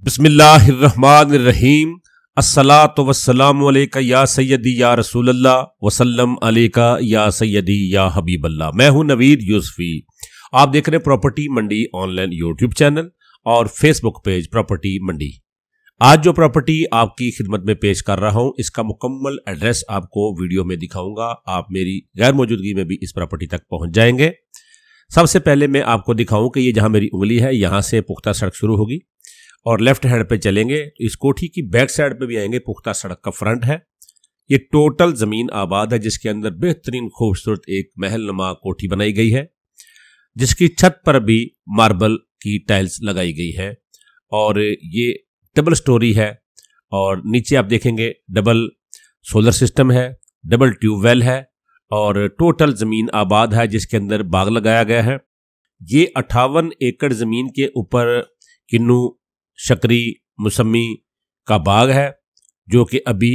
बिस्मिल्लाहिर्रहमानिर्रहीम। अस्सलातु वस्सलामु अलैका या सय्यदी या रसूलल्लाह वसल्लम अलैका या सय्यदी या हबीबल्लाह। मैं हूं नवीद यूसुफी। आप देख रहे हैं प्रॉपर्टी मंडी ऑनलाइन यूट्यूब चैनल और फेसबुक पेज प्रॉपर्टी मंडी। आज जो प्रॉपर्टी आपकी खिदमत में पेश कर रहा हूं, इसका मुकम्मल एड्रेस आपको वीडियो में दिखाऊंगा। आप मेरी गैर मौजूदगी में भी इस प्रॉपर्टी तक पहुंच जाएंगे। सबसे पहले मैं आपको दिखाऊं कि ये जहां मेरी उंगली है, यहां से पुख्ता सड़क शुरू होगी और लेफ्ट हैंड पे चलेंगे तो इस कोठी की बैक साइड पे भी आएंगे, पुख्ता सड़क का फ्रंट है। ये टोटल जमीन आबाद है, जिसके अंदर बेहतरीन खूबसूरत एक महल नुमा कोठी बनाई गई है, जिसकी छत पर भी मार्बल की टाइल्स लगाई गई है और ये डबल स्टोरी है। और नीचे आप देखेंगे डबल सोलर सिस्टम है, डबल ट्यूबवेल है और टोटल जमीन आबाद है, जिसके अंदर बाग लगाया गया है। ये 58 एकड़ जमीन के ऊपर किन्नू शकरी मौसमी का बाग है, जो कि अभी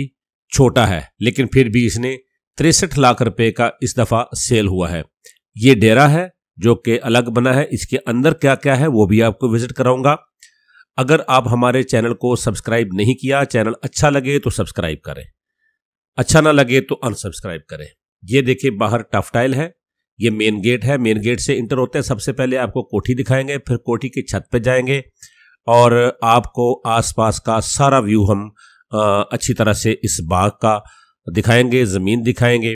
छोटा है, लेकिन फिर भी इसने 63 लाख रुपए का इस दफा सेल हुआ है। ये डेरा है जो कि अलग बना है। इसके अंदर क्या क्या है वो भी आपको विजिट कराऊंगा। अगर आप हमारे चैनल को सब्सक्राइब नहीं किया, चैनल अच्छा लगे तो सब्सक्राइब करें, अच्छा ना लगे तो अनसब्सक्राइब करें। ये देखिए बाहर टफ टाइल है, ये मेन गेट है। मेन गेट से इंटर होते हैं, सबसे पहले आपको कोठी दिखाएंगे, फिर कोठी की छत पे जाएंगे और आपको आसपास का सारा व्यू हम अच्छी तरह से इस बाग का दिखाएंगे, ज़मीन दिखाएंगे।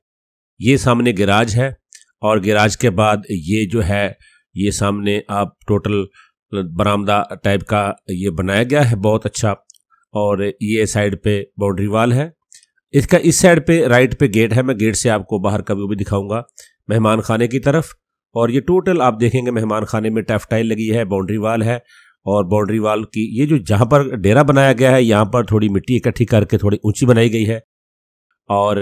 ये सामने गैराज है और गैराज के बाद ये जो है, ये सामने आप टोटल बरामदा टाइप का ये बनाया गया है, बहुत अच्छा। और ये साइड पे बाउंड्री वाल है। इसका इस साइड पे राइट पे गेट है। मैं गेट से आपको बाहर का व्यू भी दिखाऊंगा मेहमान खाने की तरफ। और ये टोटल आप देखेंगे मेहमान खाने में टफ टाइल लगी है, बाउंड्री वाल है और बाउंड्री वाल की ये जो जहां पर डेरा बनाया गया है, यहां पर थोड़ी मिट्टी इकट्ठी करके थोड़ी ऊंची बनाई गई है। और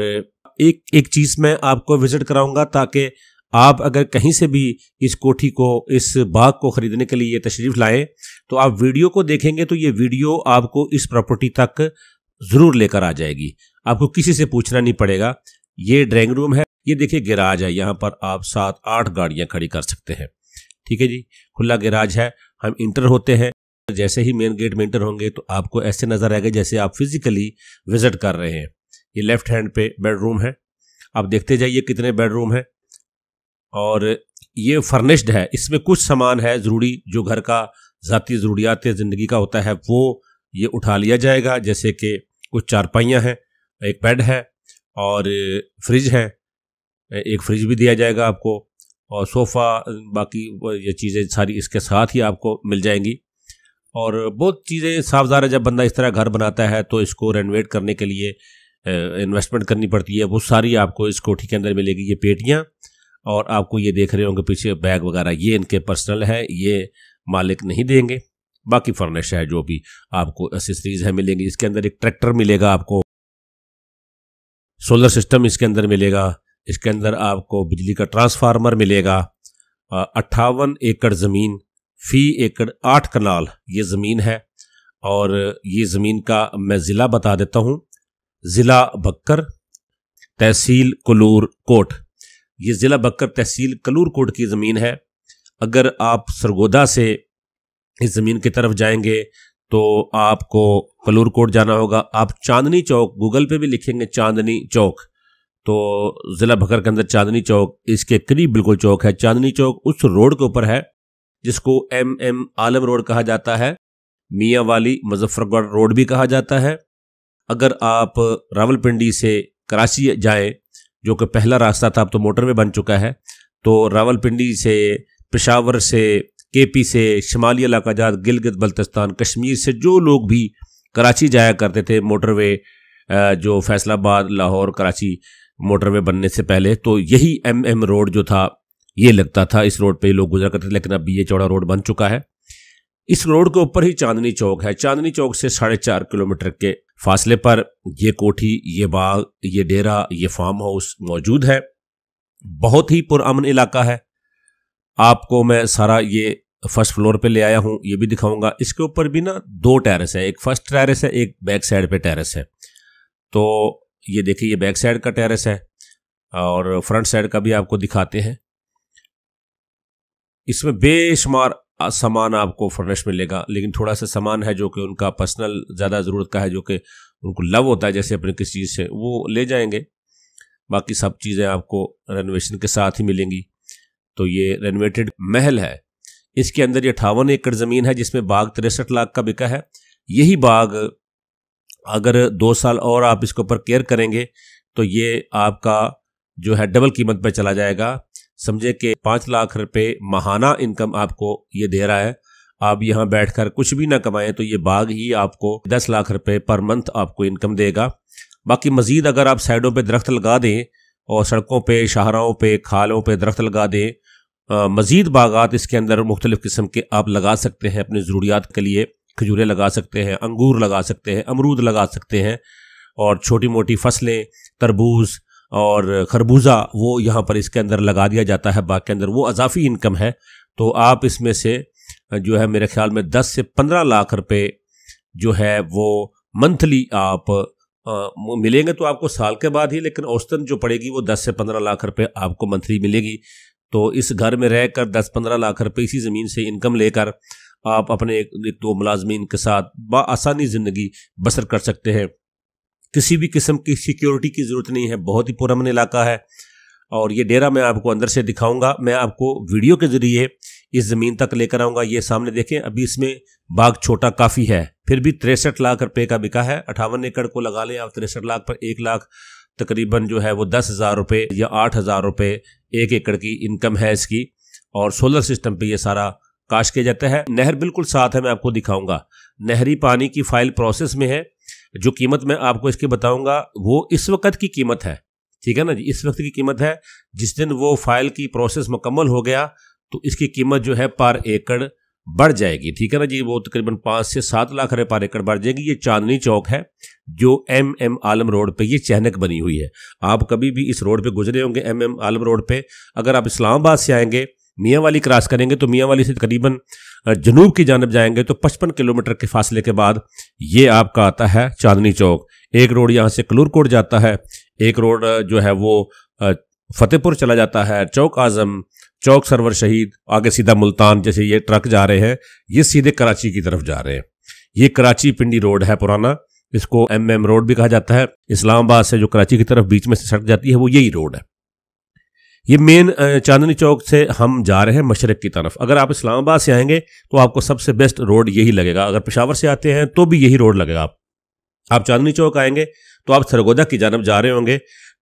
एक एक चीज मैं आपको विजिट कराऊंगा, ताकि आप अगर कहीं से भी इस कोठी को, इस बाग को खरीदने के लिए तशरीफ लाएं, तो आप वीडियो को देखेंगे तो ये वीडियो आपको इस प्रॉपर्टी तक जरूर लेकर आ जाएगी। आपको किसी से पूछना नहीं पड़ेगा। ये ड्राइंग रूम है, ये देखिए गैराज है, यहां पर आप 7-8 गाड़ियां खड़ी कर सकते हैं। ठीक है जी, खुला गैराज है। हम इंटर होते हैं, जैसे ही मेन गेट में इंटर होंगे तो आपको ऐसे नजर आएगा जैसे आप फिजिकली विजिट कर रहे हैं। ये लेफ्ट हैंड पे बेडरूम है, आप देखते जाइए कितने बेडरूम है। और ये फर्निश्ड है, इसमें कुछ सामान है ज़रूरी जो घर का ज़ाती ज़रूरियात ज़िंदगी का होता है, वो ये उठा लिया जाएगा। जैसे कि कुछ चारपाइयाँ हैं, एक बेड है और फ्रिज है, एक फ्रिज भी दिया जाएगा आपको, और सोफ़ा, बाकी ये चीज़ें सारी इसके साथ ही आपको मिल जाएंगी। और बहुत चीज़ें साफदार है, जब बंदा इस तरह घर बनाता है तो इसको रेनोवेट करने के लिए इन्वेस्टमेंट करनी पड़ती है, वो सारी आपको इस कोठी के अंदर मिलेगी। ये पेटियाँ, और आपको ये देख रहे होंगे पीछे बैग वगैरह, ये इनके पर्सनल है, ये मालिक नहीं देंगे। बाकी फर्निश है, जो भी आपको एसेसरीज है मिलेंगी। इसके अंदर एक ट्रैक्टर मिलेगा आपको, सोलर सिस्टम इसके अंदर मिलेगा, इसके अंदर आपको बिजली का ट्रांसफार्मर मिलेगा। 58 एकड़ ज़मीन, फी एकड़ 8 कनाल ये ज़मीन है। और ये ज़मीन का मैं ज़िला बता देता हूँ, ज़िला बक्कर, तहसील कलूर कोट। ये ज़िला बक्कर तहसील कलूर कोट की ज़मीन है। अगर आप सरगोदा से इस ज़मीन की तरफ जाएंगे तो आपको कलूर कोट जाना होगा। आप चांदनी चौक, गूगल पे भी लिखेंगे चांदनी चौक, तो ज़िला बक्कर के अंदर चांदनी चौक, इसके करीब बिल्कुल चौक है। चांदनी चौक उस रोड के ऊपर है जिसको MM आलम रोड कहा जाता है, मियाँ वाली मुजफ्फरगढ़ रोड भी कहा जाता है। अगर आप रावलपिंडी से कराची जाएं, जो कि पहला रास्ता था, अब तो मोटरवे बन चुका है, तो रावलपिंडी से, पेशावर से, KP से, शुमाली इलाका जात, गिलगित बल्तिस्तान, कश्मीर से जो लोग भी कराची जाया करते थे, मोटरवे जो फैसलाबाद लाहौर कराची मोटरवे बनने से पहले, तो यही MM रोड जो था ये लगता था, इस रोड पे लोग गुजरा करते थे। लेकिन अब ये चौड़ा रोड बन चुका है। इस रोड के ऊपर ही चांदनी चौक है। चांदनी चौक से 4.5 किलोमीटर के फासले पर ये कोठी, ये बाग, ये डेरा, ये फार्म हाउस मौजूद है। बहुत ही पुरअमन इलाका है। आपको मैं सारा ये फर्स्ट फ्लोर पे ले आया हूँ, ये भी दिखाऊंगा। इसके ऊपर भी ना 2 टेरेस है, एक फर्स्ट टेरेस है, एक बैक साइड पे टेरेस है। तो ये देखिए, ये बैक साइड का टेरेस है और फ्रंट साइड का भी आपको दिखाते हैं। इसमें बेशुमार सामान आपको फर्निश मिलेगा, लेकिन थोड़ा सा सामान है जो कि उनका पर्सनल ज़्यादा ज़रूरत का है, जो कि उनको लव होता है जैसे अपने किसी चीज़ से, वो ले जाएंगे। बाकी सब चीज़ें आपको रेनोवेशन के साथ ही मिलेंगी। तो ये रेनोवेटेड महल है। इसके अंदर ये 58 एकड़ ज़मीन है जिसमें बाग 63 लाख का बिका है। यही बाग अगर 2 साल और आप इसके ऊपर केयर करेंगे तो ये आपका जो है डबल कीमत पे चला जाएगा। समझे कि 5 लाख रुपए माहाना इनकम आपको ये दे रहा है। आप यहाँ बैठकर कुछ भी ना कमाएं तो ये बाग ही आपको 10 लाख रुपए पर मंथ आपको इनकम देगा। बाकी मजीद अगर आप साइडों पे दरख्त लगा दें और सड़कों पे, शाहराहों पे, खालों पे दरख्त लगा दें, मजीद बागात इसके अंदर मुख्तलिफ़ किस्म के आप लगा सकते हैं अपनी ज़रूरियात के लिए। खजूरें लगा सकते हैं, अंगूर लगा सकते हैं, अमरूद लगा सकते हैं, और छोटी मोटी फसलें, तरबूज और खरबूजा वो यहाँ पर इसके अंदर लगा दिया जाता है बाग के अंदर। वो अजाफी इनकम है। तो आप इसमें से जो है मेरे ख्याल में 10 से 15 लाख रुपए जो है वो मंथली आप मिलेंगे तो आपको साल के बाद ही, लेकिन औसतन जो पड़ेगी वो 10 से 15 लाख रुपए आपको मंथली मिलेगी। तो इस घर में रहकर 10-15 लाख रुपए इसी ज़मीन से इनकम लेकर आप अपने एक 2 मुलाजमीन के साथ बआसानी ज़िंदगी बसर कर सकते हैं। किसी भी किस्म की सिक्योरिटी की ज़रूरत नहीं है, बहुत ही पुरअमन इलाका है। और ये डेरा मैं आपको अंदर से दिखाऊंगा, मैं आपको वीडियो के ज़रिए इस ज़मीन तक लेकर आऊँगा। ये सामने देखें, अभी इसमें बाग छोटा काफ़ी है, फिर भी 63 लाख रुपए का बिका है। 58 एकड़ को लगा लें आप, 63 लाख पर 1 लाख तकरीबन जो है वो 10,000 रुपये या 8,000 रुपये 1 एकड़ की इनकम है इसकी। और सोलर सिस्टम पे ये सारा काश किया जाता है। नहर बिल्कुल साथ है, मैं आपको दिखाऊंगा। नहरी पानी की फाइल प्रोसेस में है। जो कीमत मैं आपको इसकी बताऊंगा वो इस वक्त की कीमत है, ठीक है ना जी, इस वक्त की कीमत है। जिस दिन वो फाइल की प्रोसेस मुकम्मल हो गया तो इसकी कीमत जो है पर एकड़ बढ़ जाएगी, ठीक है ना जी। वो तकरीबन 5 से 7 लाख रुपए पर एकड़ बढ़ जाएगी। ये चांदनी चौक है जो MM आलम रोड पे ये चैनक बनी हुई है। आप कभी भी इस रोड पे गुजरे होंगे MM आलम रोड पे। अगर आप इस्लामाबाद से आएंगे, मियाँ वाली क्रॉस करेंगे तो मियाँ वाली से तकरीबन जनूब की जानब जाएंगे तो 55 किलोमीटर के फासले के बाद ये आपका आता है चांदनी चौक। एक रोड यहाँ से कलूरकोट जाता है, एक रोड जो है वो फतेहपुर चला जाता है, चौक आजम, चौक सरवर शहीद, आगे सीधा मुल्तान। जैसे ये ट्रक जा रहे हैं ये सीधे कराची की तरफ जा रहे हैं। ये कराची पिंडी रोड है पुराना, इसको MM रोड भी कहा जाता है। इस्लामाबाद से जो कराची की तरफ बीच में से सड़क जाती है वो यही रोड है। ये मेन चांदनी चौक से हम जा रहे हैं मशरक की तरफ। अगर आप इस्लामाबाद से आएंगे तो आपको सबसे बेस्ट रोड यही लगेगा। अगर पेशावर से आते हैं तो भी यही रोड लगेगा। आप चांदनी चौक आएंगे तो आप सरगोदा की जानब जा रहे होंगे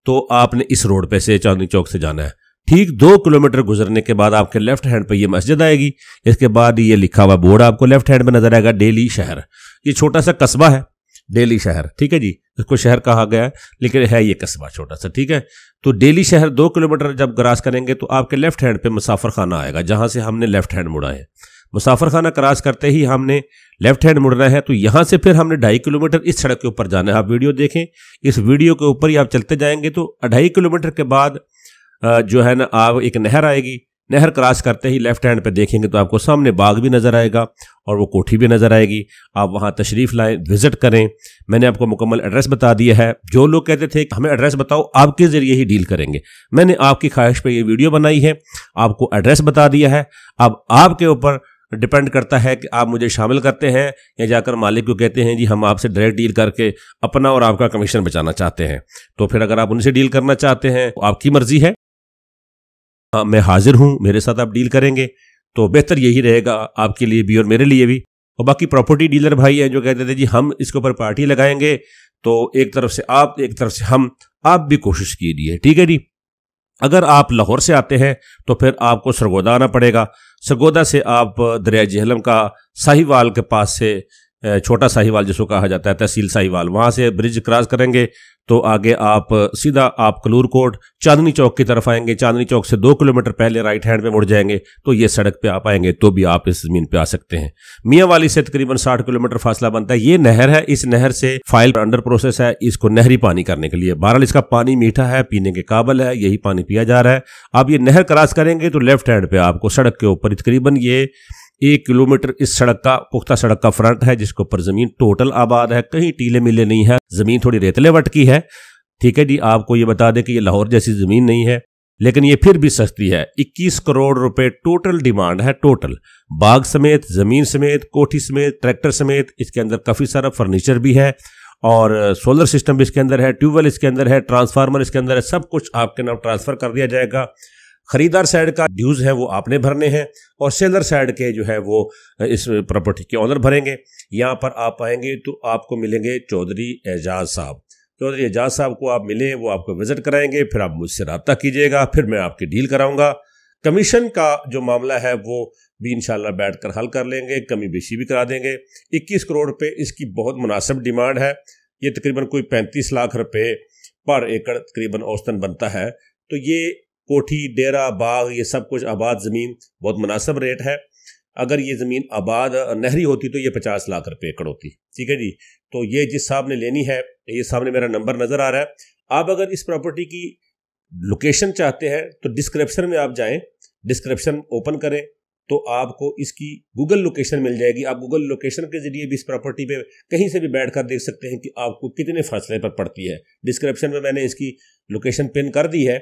तो आपने इस रोड पे से चांदनी चौक से जाना है। ठीक 2 किलोमीटर गुजरने के बाद आपके लेफ्ट हैंड पे ये मस्जिद आएगी। इसके बाद ये लिखा हुआ बोर्ड आपको लेफ्ट हैंड में नजर आएगा, डेली शहर। ये छोटा सा कस्बा है डेली शहर, ठीक है जी। इसको शहर कहा गया है लेकिन है ये कस्बा छोटा सा, ठीक है। तो डेली शहर 2 किलोमीटर जब क्रॉस करेंगे तो आपके लेफ्ट हैंड पे मुसाफर खाना आएगा, जहां से हमने लेफ्ट हैंड मुड़ा है। मुसाफर खाना क्रॉस करते ही हमने लेफ्ट हैंड मुड़ना है। तो यहां से फिर हमने 2.5 किलोमीटर इस सड़क के ऊपर जाना है। आप वीडियो देखें, इस वीडियो के ऊपर ही आप चलते जाएंगे तो 2.5 किलोमीटर के बाद जो है ना आप एक नहर आएगी। नहर क्रॉस करते ही लेफ्ट हैंड पे देखेंगे तो आपको सामने बाग भी नजर आएगा और वो कोठी भी नजर आएगी। आप वहां तशरीफ लाएं, विजिट करें। मैंने आपको मुकम्मल एड्रेस बता दिया है। जो लोग कहते थे कि हमें एड्रेस बताओ, आपके जरिए ही डील करेंगे, मैंने आपकी ख्वाहिश पे ये वीडियो बनाई है, आपको एड्रेस बता दिया है। अब आपके ऊपर डिपेंड करता है कि आप मुझे शामिल करते हैं या जाकर मालिक को कहते हैं जी हम आपसे डायरेक्ट डील करके अपना और आपका कमीशन बचाना चाहते हैं। तो फिर अगर आप उनसे डील करना चाहते हैं तो आपकी मर्जी है, मैं हाजिर हूं, मेरे साथ आप डील करेंगे तो बेहतर यही रहेगा आपके लिए भी और मेरे लिए भी। और बाकी प्रॉपर्टी डीलर भाई हैं जो कहते थे जी हम इसके ऊपर पार्टी लगाएंगे, तो एक तरफ से आप, एक तरफ से हम, आप भी कोशिश कीजिए, ठीक है जी। अगर आप लाहौर से आते हैं तो फिर आपको सरगोदा आना पड़ेगा। सरगोदा से आप दरिया जेहलम का साहिवाल के पास से, छोटा साहिवाल जिसको कहा जाता है, तहसील साहिवाल, वहां से ब्रिज क्रॉस करेंगे तो आगे आप सीधा आप कलूरकोट चांदनी चौक की तरफ आएंगे। चांदनी चौक से 2 किलोमीटर पहले राइट हैंड में मुड़ जाएंगे तो ये सड़क पे आप आएंगे तो भी आप इस जमीन पे आ सकते हैं। मियाँ वाली से तकरीबन 60 किलोमीटर फासला बनता है। ये नहर है, इस नहर से फाइल अंडर प्रोसेस है इसको नहरी पानी करने के लिए। बहरहाल इसका पानी मीठा है, पीने के काबिल है, यही पानी पिया जा रहा है। आप ये नहर क्रॉस करेंगे तो लेफ्ट हैंड पे आपको सड़क के ऊपर तकरीबन ये 1 किलोमीटर इस सड़क का, पुख्ता सड़क का फ्रंट है जिसके ऊपर जमीन टोटल आबाद है, कहीं टीले मिले नहीं है, जमीन थोड़ी रेतले वट की है, ठीक है जी। आपको ये बता दें कि ये लाहौर जैसी जमीन नहीं है, लेकिन ये फिर भी सस्ती है। 21 करोड़ रुपए टोटल डिमांड है, टोटल बाग समेत, जमीन समेत, कोठी समेत, ट्रैक्टर समेत। इसके अंदर काफ़ी सारा फर्नीचर भी है और सोलर सिस्टम भी इसके अंदर है, ट्यूबवेल इसके अंदर है, ट्रांसफार्मर इसके अंदर है, सब कुछ आपके नाम ट्रांसफ़र कर दिया जाएगा। खरीदार साइड का ड्यूज है वो आपने भरने हैं और सेलर साइड के जो है वो इस प्रॉपर्टी के ऑनर भरेंगे। यहाँ पर आप आएंगे तो आपको मिलेंगे चौधरी एजाज साहब। चौधरी एजाज साहब को आप मिलें, वो आपको विजिट कराएंगे, फिर आप मुझसे रब्ता कीजिएगा, फिर मैं आपकी डील कराऊंगा। कमीशन का जो मामला है वो भी इंशाल्लाह बैठ कर हल कर लेंगे, कमी बेशी भी करा देंगे। 21 करोड़ रुपये इसकी बहुत मुनासिब डिमांड है। ये तकरीबन कोई 35 लाख रुपए पर एकड़ तकरीबन औसतन बनता है। तो ये कोठी, डेरा, बाग, ये सब कुछ आबाद ज़मीन बहुत मुनासिब रेट है। अगर ये ज़मीन आबाद नहरी होती तो ये 50 लाख रुपए एकड़ होती। ठीक है जी। तो ये जिस साहब ने लेनी है, ये सामने मेरा नंबर नज़र आ रहा है। आप अगर इस प्रॉपर्टी की लोकेशन चाहते हैं तो डिस्क्रिप्शन में आप जाएं, डिस्क्रिप्शन ओपन करें तो आपको इसकी गूगल लोकेशन मिल जाएगी। आप गूगल लोकेशन के जरिए भी इस प्रॉपर्टी पे कहीं से भी बैठकर देख सकते हैं कि आपको कितने फासले पर पड़ती है। डिस्क्रिप्शन में मैंने इसकी लोकेशन पिन कर दी है।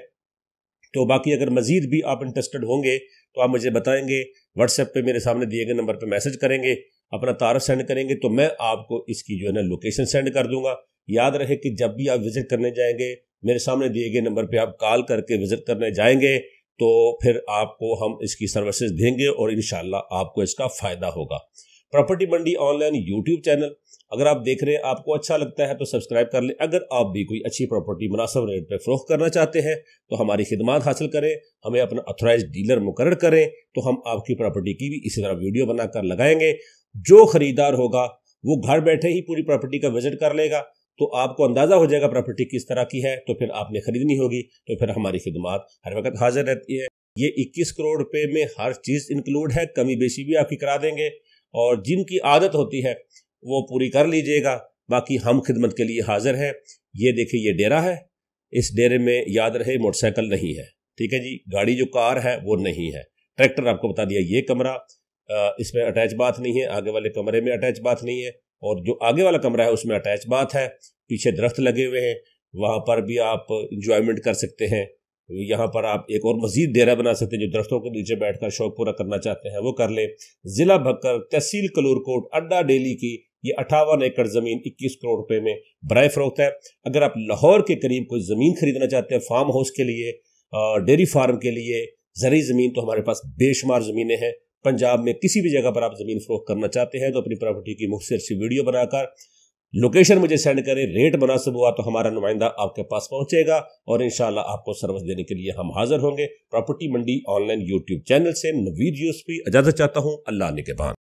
तो बाकी अगर मज़ीद भी आप इंटरेस्टेड होंगे तो आप मुझे बताएंगे, व्हाट्सएप पे मेरे सामने दिए गए नंबर पे मैसेज करेंगे, अपना तारफ़ सेंड करेंगे तो मैं आपको इसकी जो है ना लोकेशन सेंड कर दूंगा। याद रहे कि जब भी आप विज़िट करने जाएंगे, मेरे सामने दिए गए नंबर पे आप कॉल करके विज़िट करने जाएंगे तो फिर आपको हम इसकी सर्विसेज देंगे और इंशाल्लाह आपको इसका फ़ायदा होगा। प्रॉपर्टी मंडी ऑनलाइन यूट्यूब चैनल अगर आप देख रहे हैं, आपको अच्छा लगता है तो सब्सक्राइब कर लें। अगर आप भी कोई अच्छी प्रॉपर्टी मुनासिब रेट पे फ़रोख्त करना चाहते हैं तो हमारी खिदमत हासिल करें, हमें अपना ऑथराइज्ड डीलर मुकर्रर करें तो हम आपकी प्रॉपर्टी की भी इसी तरह वीडियो बनाकर लगाएंगे। जो ख़रीदार होगा वो घर बैठे ही पूरी प्रॉपर्टी का विजिट कर लेगा तो आपको अंदाज़ा हो जाएगा प्रॉपर्टी किस तरह की है। तो फिर आपने ख़रीदनी होगी तो फिर हमारी खिदमत हर वक्त हाजिर रहती है। ये 21 करोड़ रुपये में हर चीज़ इंक्लूड है, कमी बेशी भी आपकी करा देंगे और जिनकी आदत होती है वो पूरी कर लीजिएगा। बाकी हम खिदमत के लिए हाजिर हैं। ये देखिए, ये डेरा है। इस डेरे में याद रहे मोटरसाइकिल नहीं है। ठीक है जी। गाड़ी जो कार है वो नहीं है। ट्रैक्टर आपको बता दिया। ये कमरा इसमें अटैच बाथ नहीं है, आगे वाले कमरे में अटैच बाथ नहीं है और जो आगे वाला कमरा है उसमें अटैच बाथ है। पीछे दरख्त लगे हुए हैं, वहाँ पर भी आप इंजॉयमेंट कर सकते हैं। यहाँ पर आप एक और मजीद डेरा बना सकते हैं। जो दरख्तों के नीचे बैठकर शौक पूरा करना चाहते हैं वो कर ले। जिला भक्कर, तहसील कलूरकोट, अड्डा डेली की ये 58 एकड़ ज़मीन 21 करोड़ रुपए में बराए फरोख्त है। अगर आप लाहौर के करीब कोई ज़मीन खरीदना चाहते हैं फार्म हाउस के लिए, डेयरी फार्म के लिए, ज़रूरी ज़मीन, तो हमारे पास बेशुमार ज़मीनें हैं। पंजाब में किसी भी जगह पर आप ज़मीन फरोख्त करना चाहते हैं तो अपनी प्रॉपर्टी की मुख्तसर सी वीडियो बनाकर लोकेशन मुझे सेंड करें। रेट मुनासिब हुआ तो हमारा नुमाइंदा आपके पास पहुंचेगा और इंशाल्लाह आपको सर्विस देने के लिए हम हाजिर होंगे। प्रॉपर्टी मंडी ऑनलाइन यूट्यूब चैनल से नवीद यूसुफी इजाज़त चाहता हूं। अल्लाह ने के बाद।